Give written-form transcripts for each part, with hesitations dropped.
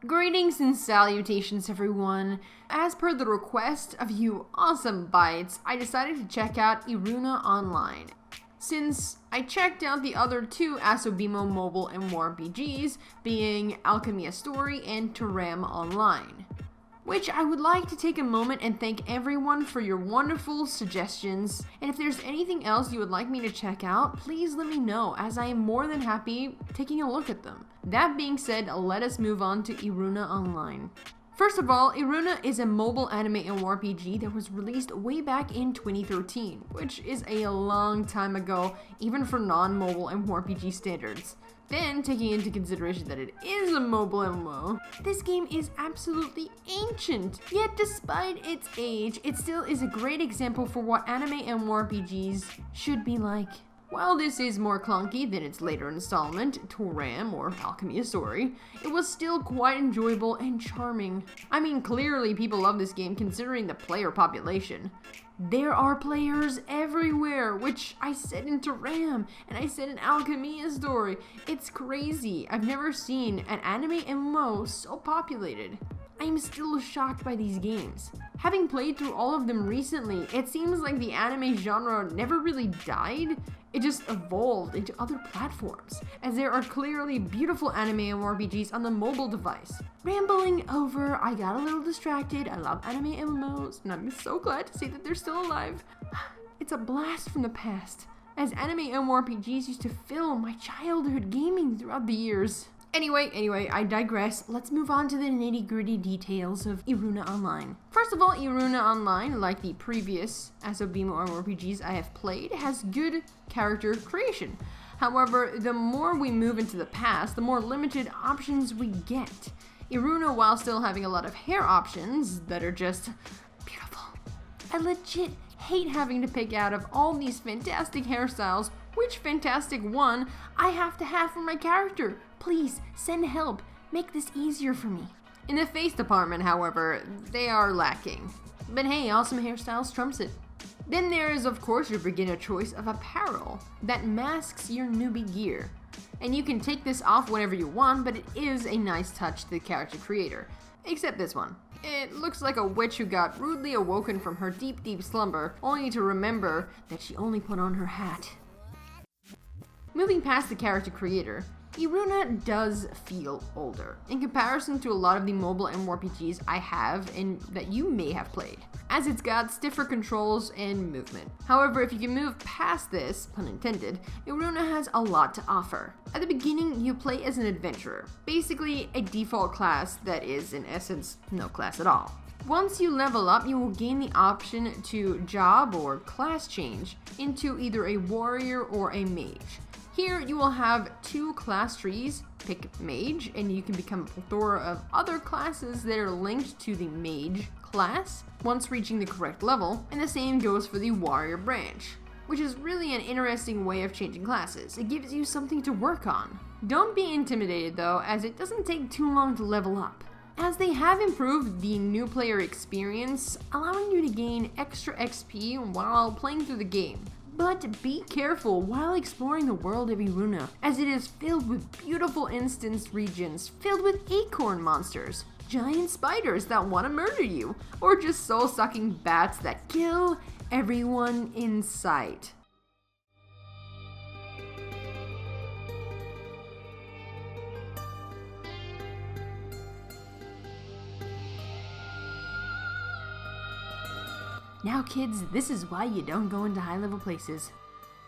Greetings and salutations, everyone. As per the request of you awesome bytes, I decided to check out Iruna Online. Since I checked out the other two Asobimo mobile MMORPGs, being Alchemy Story and Iruna Online. Which I would like to take a moment and thank everyone for your wonderful suggestions, and if there's anything else you would like me to check out, please let me know, as I am more than happy taking a look at them. That being said, let us move on to Iruna Online. First of all, Iruna is a mobile anime MMORPG that was released way back in 2013, which is a long time ago, even for non-mobile MMORPG standards. Then, taking into consideration that it is a mobile MMO, this game is absolutely ancient. Yet despite its age, it still is a great example for what anime MMORPGs should be like. While this is more clunky than its later installment, Toram or Alchemy Story, it was still quite enjoyable and charming. I mean, clearly people love this game considering the player population. There are players everywhere, which I said in Toram, and I said in Alchemy Story. It's crazy. I've never seen an anime MMO so populated. I am still shocked by these games. Having played through all of them recently, it seems like the anime genre never really died. It just evolved into other platforms, as there are clearly beautiful anime MMORPGs on the mobile device. Rambling over, I got a little distracted. I love anime MMOs, and I'm so glad to see that they're still alive. It's a blast from the past, as anime MMORPGs used to fill my childhood gaming throughout the years. Anyway, I digress. Let's move on to the nitty-gritty details of Iruna Online. First of all, Iruna Online, like the previous Asobimo MMORPGs I have played, has good character creation. However, the more we move into the past, the more limited options we get. Iruna, while still having a lot of hair options that are just beautiful. I legit hate having to pick out of all these fantastic hairstyles which fantastic one I have to have for my character. Please, send help. Make this easier for me. In the face department, however, they are lacking. But hey, awesome hairstyles trumps it. Then there is, of course, your beginner choice of apparel that masks your newbie gear. And you can take this off whenever you want, but it is a nice touch to the character creator. Except this one. It looks like a witch who got rudely awoken from her deep, deep slumber, only to remember that she only put on her hat. Moving past the character creator, Iruna does feel older, in comparison to a lot of the mobile MMORPGs I have and that you may have played, as it's got stiffer controls and movement. However, if you can move past this, pun intended, Iruna has a lot to offer. At the beginning, you play as an adventurer, basically a default class that is, in essence, no class at all. Once you level up, you will gain the option to job or class change into either a warrior or a mage. Here, you will have two class trees, pick mage, and you can become a plethora of other classes that are linked to the mage class once reaching the correct level, and the same goes for the warrior branch, which is really an interesting way of changing classes. It gives you something to work on. Don't be intimidated though, as it doesn't take too long to level up, as they have improved the new player experience, allowing you to gain extra XP while playing through the game. But be careful while exploring the world of Iruna, as it is filled with beautiful instanced regions filled with acorn monsters, giant spiders that want to murder you, or just soul-sucking bats that kill everyone in sight. Now kids, this is why you don't go into high-level places.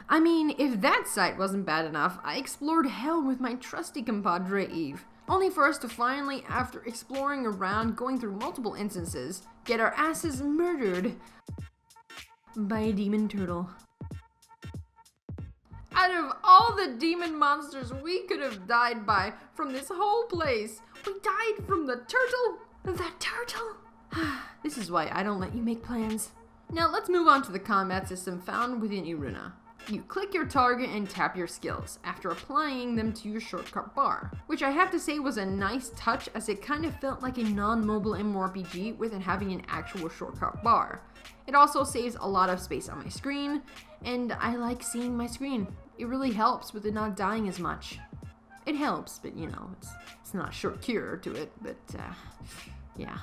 I mean, if that sight wasn't bad enough, I explored hell with my trusty compadre Eve, only for us to finally, after exploring around, going through multiple instances, get our asses murdered by a demon turtle. Out of all the demon monsters we could have died by from this whole place, we died from the turtle? The turtle? This is why I don't let you make plans. Now let's move on to the combat system found within Iruna. You click your target and tap your skills after applying them to your shortcut bar, which I have to say was a nice touch, as it kind of felt like a non-mobile MMORPG without having an actual shortcut bar. It also saves a lot of space on my screen, and I like seeing my screen. It really helps with it not dying as much. It helps, but you know, it's not a sure cure to it, but yeah.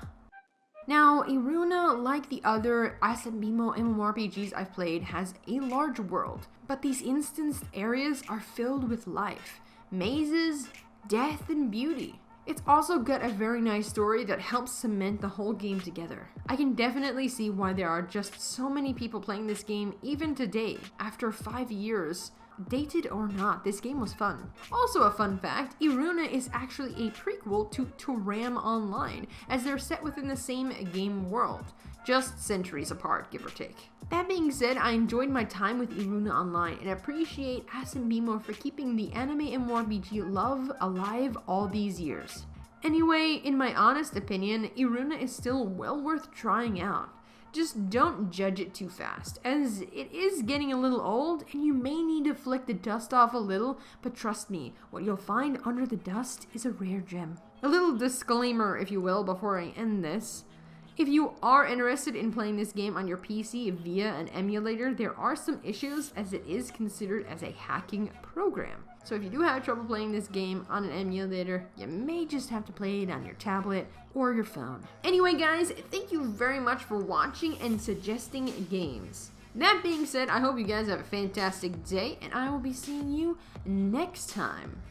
Now, Iruna, like the other Asabimo MMORPGs I've played, has a large world, but these instanced areas are filled with life, mazes, death, and beauty. It's also got a very nice story that helps cement the whole game together. I can definitely see why there are just so many people playing this game even today, after 5 years. Dated or not, this game was fun. Also a fun fact, Iruna is actually a prequel to Ram Online, as they're set within the same game world, just centuries apart, give or take. That being said, I enjoyed my time with Iruna Online and appreciate Asabimo for keeping the anime MMORPG love alive all these years. Anyway, in my honest opinion, Iruna is still well worth trying out. Just don't judge it too fast, as it is getting a little old and you may need to flick the dust off a little, but trust me, what you'll find under the dust is a rare gem. A little disclaimer, if you will, before I end this. If you are interested in playing this game on your PC via an emulator, there are some issues as it is considered as a hacking program. So if you do have trouble playing this game on an emulator, you may just have to play it on your tablet or your phone. Anyway guys, thank you very much for watching and suggesting games. That being said, I hope you guys have a fantastic day, and I will be seeing you next time.